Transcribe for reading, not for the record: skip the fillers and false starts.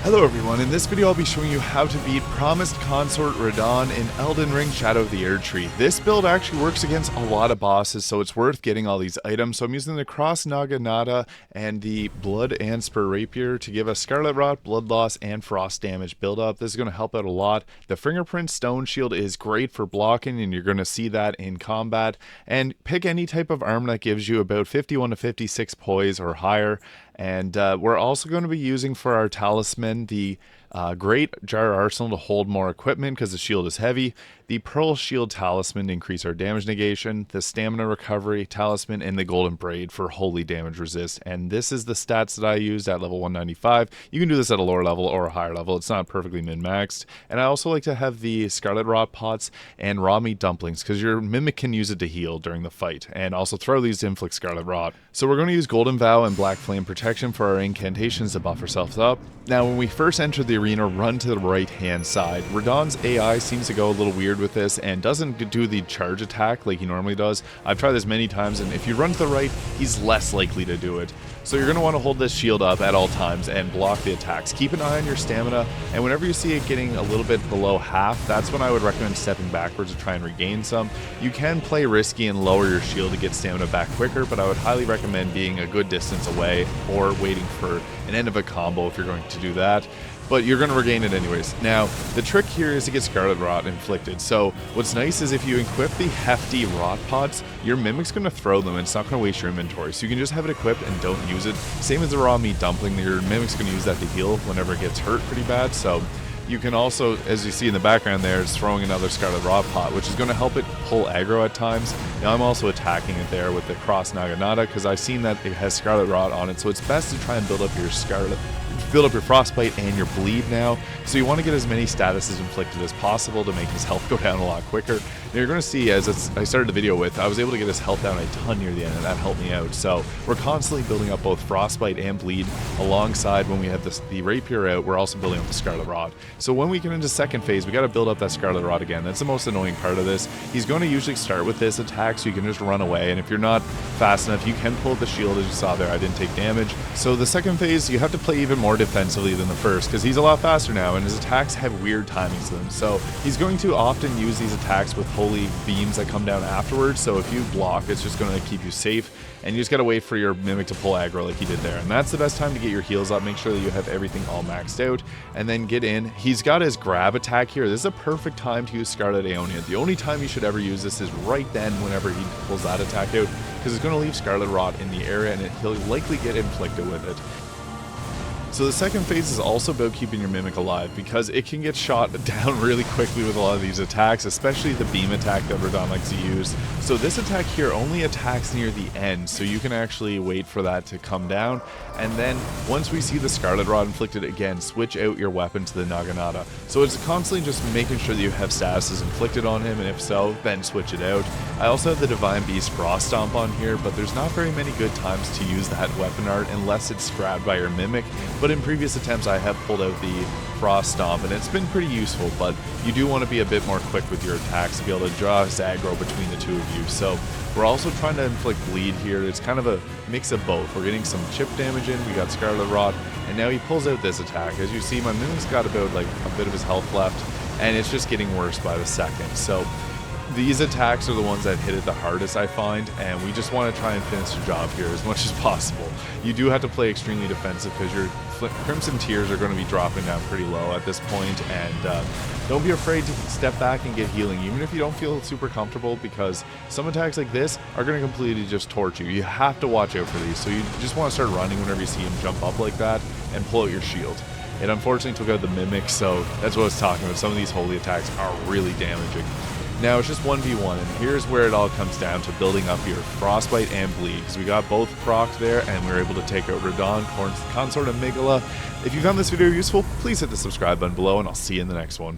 Hello everyone, in this video I'll be showing you how to beat Promised Consort Radahn in Elden Ring Shadow of the Erdtree. This build actually works against a lot of bosses, so it's worth getting all these items. So I'm using the Cross Naginata and the Blood and Spur Rapier to give us Scarlet Rot, Blood Loss, and Frost damage build-up. This is going to help out a lot. The Fingerprint Stone Shield is great for blocking, and you're going to see that in combat. And pick any type of armor that gives you about 51 to 56 poise or higher. And we're also going to be using for our talisman the Great Jar Arsenal to hold more equipment because the shield is heavy, the Pearl Shield Talisman to increase our damage negation, the Stamina Recovery Talisman, and the Golden Braid for holy damage resist. And this is the stats that I used at level 195. You can do this at a lower level or a higher level. It's not perfectly min-maxed. And I also like to have the Scarlet Rot Pots and Raw Meat Dumplings because your Mimic can use it to heal during the fight, and also throw these to inflict Scarlet Rot. So we're going to use Golden Vow and Black Flame Protection for our incantations to buff ourselves up. Now when we first enter the arena, run to the right hand side. Radahn's AI seems to go a little weird with this and doesn't do the charge attack like he normally does. I've tried this many times, and if you run to the right, he's less likely to do it. So you're going to want to hold this shield up at all times and block the attacks. Keep an eye on your stamina, and whenever you see it getting a little bit below half, that's when I would recommend stepping backwards to try and regain some. You can play risky and lower your shield to get stamina back quicker, but I would highly recommend being a good distance away or waiting for an end of a combo if you're going to do that. But you're going to regain it anyways. Now, the trick here is to get Scarlet Rot inflicted. So what's nice is if you equip the hefty Rot Pots, your Mimic's going to throw them and it's not going to waste your inventory. So you can just have it equipped and don't use it. Same as the Raw Meat Dumpling, your Mimic's going to use that to heal whenever it gets hurt pretty bad. So you can also, as you see in the background there, is throwing another Scarlet Rot Pot, which is going to help it pull aggro at times. Now I'm also attacking it there with the Cross Naginata because I've seen that it has Scarlet Rot on it. So it's best to try and build up your Frostbite and your bleed now. So you want to get as many statuses inflicted as possible to make his health go down a lot quicker. Now you're going to see, as I started the video with, I was able to get his health down a ton near the end, and that helped me out. So we're constantly building up both Frostbite and bleed alongside. When we have the Rapier out, we're also building up the Scarlet Rot. So when we get into second phase, we got to build up that Scarlet Rot again. That's the most annoying part of this. He's going to usually start with this attack, so you can just run away, and if you're not fast enough, you can pull the shield. As you saw there, I didn't take damage. So the second phase, you have to play even more defensively than the first because he's a lot faster now, and his attacks have weird timings to them. So he's going to often use these attacks with holy beams that come down afterwards. So if you block, it's just going to keep you safe, and you just got to wait for your Mimic to pull aggro like he did there. And that's the best time to get your heals up. Make sure that you have everything all maxed out, and then get in. He's got his grab attack here. This is a perfect time to use Scarlet Aeonia. The only time you should ever use this is right then whenever he pulls that attack out, because it's going to leave Scarlet Rot in the area, and he'll likely get inflicted with it. So the second phase is also about keeping your Mimic alive because it can get shot down really quickly with a lot of these attacks, especially the beam attack that Radahn likes to use. So this attack here only attacks near the end, so you can actually wait for that to come down. And then once we see the Scarlet Rot inflicted again, switch out your weapon to the Naginata. So it's constantly just making sure that you have statuses inflicted on him, and if so, then switch it out. I also have the Divine Beast Frost Stomp on here, but there's not very many good times to use that weapon art unless it's grabbed by your Mimic. But in previous attempts, I have pulled out the Frost Stomp, and it's been pretty useful, but you do want to be a bit more quick with your attacks to be able to draw his aggro between the two of you. So we're also trying to inflict bleed here. It's kind of a mix of both. We're getting some chip damage in, we got Scarlet Rot, and now he pulls out this attack. As you see, my Mimic's got about like a bit of his health left, and it's just getting worse by the second. So these attacks are the ones that hit it the hardest, I find, and we just want to try and finish the job here as much as possible. You do have to play extremely defensive because your Crimson Tears are going to be dropping down pretty low at this point, and don't be afraid to step back and get healing, even if you don't feel super comfortable, because some attacks like this are going to completely just torch you. You have to watch out for these, so you just want to start running whenever you see him jump up like that and pull out your shield. It unfortunately took out the Mimic, so that's what I was talking about. Some of these holy attacks are really damaging. Now it's just 1v1, and here's where it all comes down to building up your Frostbite and Bleed, because we got both procs there, and we were able to take out Radahn Consort of Miquella. If you found this video useful, please hit the subscribe button below, and I'll see you in the next one.